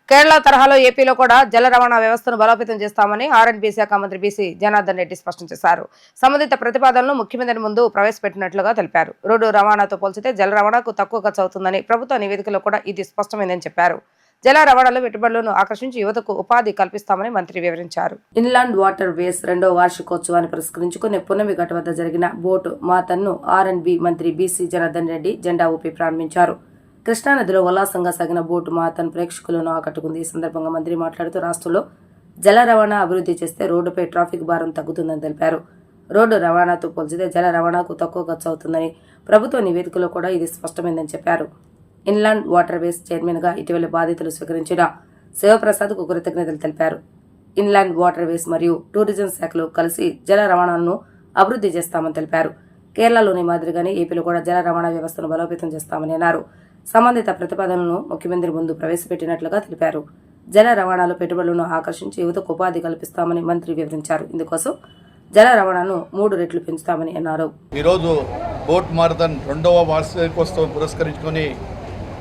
కేరళ తరహాలో ఏపీలో కూడా జల రవాణా వ్యవస్థను బలోపేతం చేస్తామని ఆర్ఎండ్బీ శాఖ మంత్రి బీసీ జనార్దన్ రెడ్డి స్పష్టం చేశారు. సంబంధిత ప్రతిపాదనలు ముఖ్యమంత్రి ముందు ప్రవేశపెట్టినట్లుగా తెలిపారు. రోడ్డు రవాణాతో పోల్చితే జల రవాణాకు తక్కువ ఖర్చు అవుతుందని ప్రభుత్వ నివేదికలో కూడా ఇది స్పష్టమైందని చెప్పారు. జల రవాణాలో పెట్టుబడులను ఆకర్షించి యువతకు ఉపాధి కల్పిస్తామని మంత్రి వివరించారు. ఇన్లాండ్ వాటర్ వేస్ 2వ వార్షికోత్సవాన్ని పురస్కరించుకుని పున్నమి ఘాట్ వద్ద జరిగిన బోటు మాతన్ను ఆర్ఎండ్బీ మంత్రి బీసీ జనార్దన్ రెడ్డి జెండా ఊపి ప్రారంభించారు. కృష్ణానదిలో ఉల్లాసంగా సాగిన బోటు మాతన్ ప్రేక్షకులను ఆకట్టుకుంది. ఈ సందర్భంగా మంత్రి మాట్లాడుతూ రాష్ట్రంలో జల రవాణా అభివృద్ధి చేస్తే రోడ్డుపై ట్రాఫిక్ భారం తగ్గుతుందని తెలిపారు. రోడ్డు రవాణాతో పోల్చితే జల రవాణాకు తక్కువ ఖర్చు అవుతుందని ప్రభుత్వ నివేదికలో కూడా ఇది స్పష్టమైందని చెప్పారు. ఇన్లాండ్ వాటర్ వేస్ చైర్మన్ గా ఇటీవల బాధ్యతలు స్వీకరించిన శివప్రసాద్ కు కృతజ్ఞతలు తెలిపారు. ఇన్లాండ్ వాటర్ వేస్ మరియు టూరిజం శాఖలు కలిసి జల రవాణాను అభివృద్ధి చేస్తామని తెలిపారు. కేరళలోని మాదిరిగానే ఏపీలో కూడా జల రవాణా వ్యవస్థను బలోపేతం చేస్తామని అన్నారు. సంబంధిత ప్రతిపాదనలను ముఖ్యమంత్రి ముందు ప్రవేశపెట్టినట్లుగా తెలిపారు. జల రవాణాలో పెట్టుబడులను ఆకర్షించి యువతకు ఉపాధి కల్పిస్తామని మంత్రి వివరించారు. ఇందుకోసం జల రవాణాను 3 రెట్లు పెంచుతామని అన్నారు. ఈరోజు బోట్ మారథాన్ 2వ వార్షికోత్సవం పురస్కరించుకొని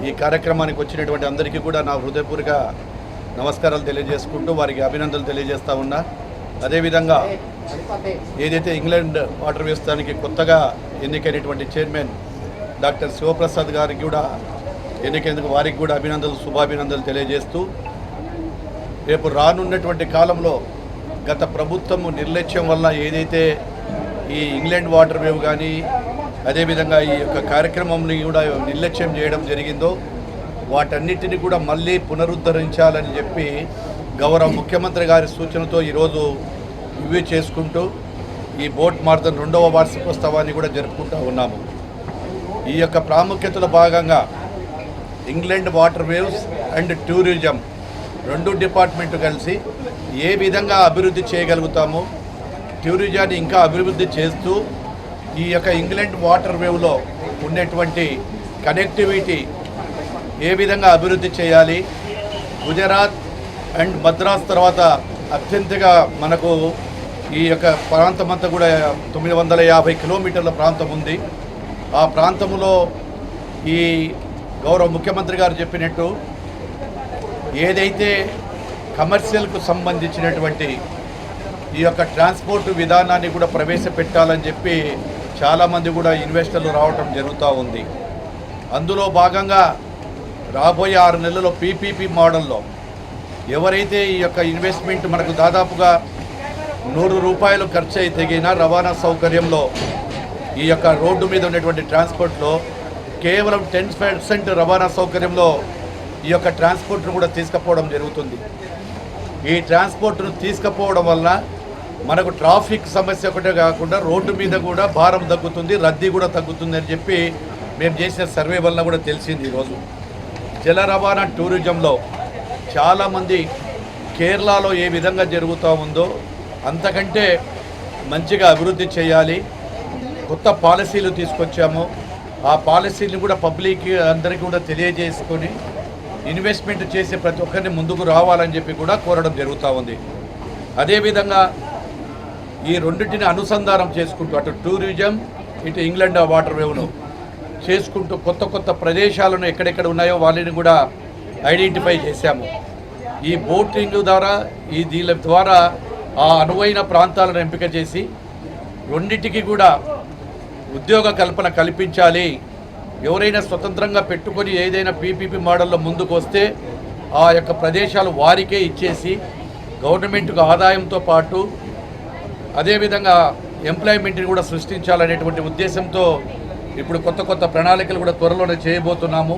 ఈ కార్యక్రమానికి వచ్చినటువంటి అందరికీ కూడా నా హృదయపూర్వక నమస్కారాలు తెలియజేసుకుంటూ వారికి అభినందనలు తెలియజేస్తా ఉన్నా. అదేవిధంగా ఏదైతే ఇంగ్లాండ్ వాటర్ వ్యవస్థానికి కొత్తగా ఎన్నికైనటువంటి చైర్మన్ డాక్టర్ శివప్రసాద్ గారికి కూడా ఎన్నికేందుకు వారికి కూడా అభినందనలు శుభాభినందనలు తెలియజేస్తూ రేపు రానున్నటువంటి కాలంలో గత ప్రభుత్వము నిర్లక్ష్యం వల్ల ఏదైతే ఈ ఇంగ్లాండ్ వాటర్ వేవ్ కానీ అదేవిధంగా ఈ యొక్క కార్యక్రమంని కూడా నిర్లక్ష్యం చేయడం జరిగిందో వాటన్నిటిని కూడా మళ్ళీ పునరుద్ధరించాలని చెప్పి గౌరవ ముఖ్యమంత్రి గారి సూచనతో ఈరోజు రివ్యూ చేసుకుంటూ ఈ బోట్ మారథాన్ 2వ వార్షికోత్సవాన్ని కూడా జరుపుకుంటూ ఉన్నాము. ఈ యొక్క ప్రాముఖ్యతలో భాగంగా England water waves and tourism 2 department కలిసి ఏ విధంగా అభివృద్ధి చేయగలుగుతామో టూరిజాన్ని ఇంకా అభివృద్ధి చేస్తూ ఈ యొక్క ఇంగ్లాండ్ వాటర్ వేవ్లో ఉన్నటువంటి కనెక్టివిటీ ఏ విధంగా అభివృద్ధి చేయాలి. గుజరాత్ అండ్ మద్రాస్ తర్వాత అత్యంతగా మనకు ఈ యొక్క ప్రాంతం అంతా కూడా 950 కిలోమీటర్ల ప్రాంతం ఉంది. ఆ ప్రాంతంలో ఈ గౌరవ ముఖ్యమంత్రి గారు చెప్పినట్టు ఏదైతే కమర్షియల్కు సంబంధించినటువంటి ఈ యొక్క ట్రాన్స్పోర్ట్ విధానాన్ని కూడా ప్రవేశపెట్టాలని చెప్పి చాలామంది కూడా ఇన్వెస్టర్లు రావటం జరుగుతూ ఉంది. అందులో భాగంగా రాబోయే 6 నెలల్లో పీపీపీ మోడల్లో ఎవరైతే ఈ యొక్క ఇన్వెస్ట్మెంట్ మనకు దాదాపుగా 100 రూపాయలు ఖర్చు అయితే తగిన రవాణా సౌకర్యంలో ఈ యొక్క రోడ్డు మీద ఉన్నటువంటి ట్రాన్స్పోర్ట్లో కేవలం 10% రవాణా సౌకర్యంలో ఈ యొక్క ట్రాన్స్పోర్ట్ను కూడా తీసుకుపోవడం జరుగుతుంది. ఈ ట్రాన్స్పోర్ట్ను తీసుకుపోవడం వల్ల మనకు ట్రాఫిక్ సమస్య ఒకటే కాకుండా రోడ్డు మీద కూడా భారం తగ్గుతుంది, రద్దీ కూడా తగ్గుతుంది అని చెప్పి మేము చేసిన సర్వే వల్ల కూడా తెలిసింది. ఈరోజు జల రవాణా టూరిజంలో చాలామంది కేరళలో ఏ విధంగా జరుగుతూ ఉందో అంతకంటే మంచిగా అభివృద్ధి చేయాలి. కొత్త పాలసీలు తీసుకొచ్చాము. ఆ పాలసీని కూడా పబ్లిక్ అందరికీ కూడా తెలియజేసుకొని ఇన్వెస్ట్మెంట్ చేసే ప్రతి ఒక్కరిని ముందుకు రావాలని చెప్పి కూడా కోరడం జరుగుతూ ఉంది. అదేవిధంగా ఈ రెండింటిని అనుసంధానం చేసుకుంటూ అటు టూరిజం ఇటు ఇంగ్లాండ్ వాటర్ వేవ్ను చేసుకుంటూ కొత్త కొత్త ప్రదేశాలను ఎక్కడెక్కడ ఉన్నాయో వాళ్ళని కూడా ఐడెంటిఫై చేశాము. ఈ బోటింగ్ ద్వారా దీని ద్వారా ఆ అనువైన ప్రాంతాలను ఎంపిక చేసి రెండింటికి కూడా ఉద్యోగ కల్పన కల్పించాలి. ఎవరైనా స్వతంత్రంగా పెట్టుకొని ఏదైనా పీపీపీ మోడల్లో ముందుకు వస్తే ఆ యొక్క ప్రదేశాలు వారికే ఇచ్చేసి గవర్నమెంట్కు ఆదాయంతో పాటు అదేవిధంగా ఎంప్లాయ్మెంట్ని కూడా సృష్టించాలనేటువంటి ఉద్దేశంతో ఇప్పుడు కొత్త కొత్త ప్రణాళికలు కూడా త్వరలోనే చేయబోతున్నాము.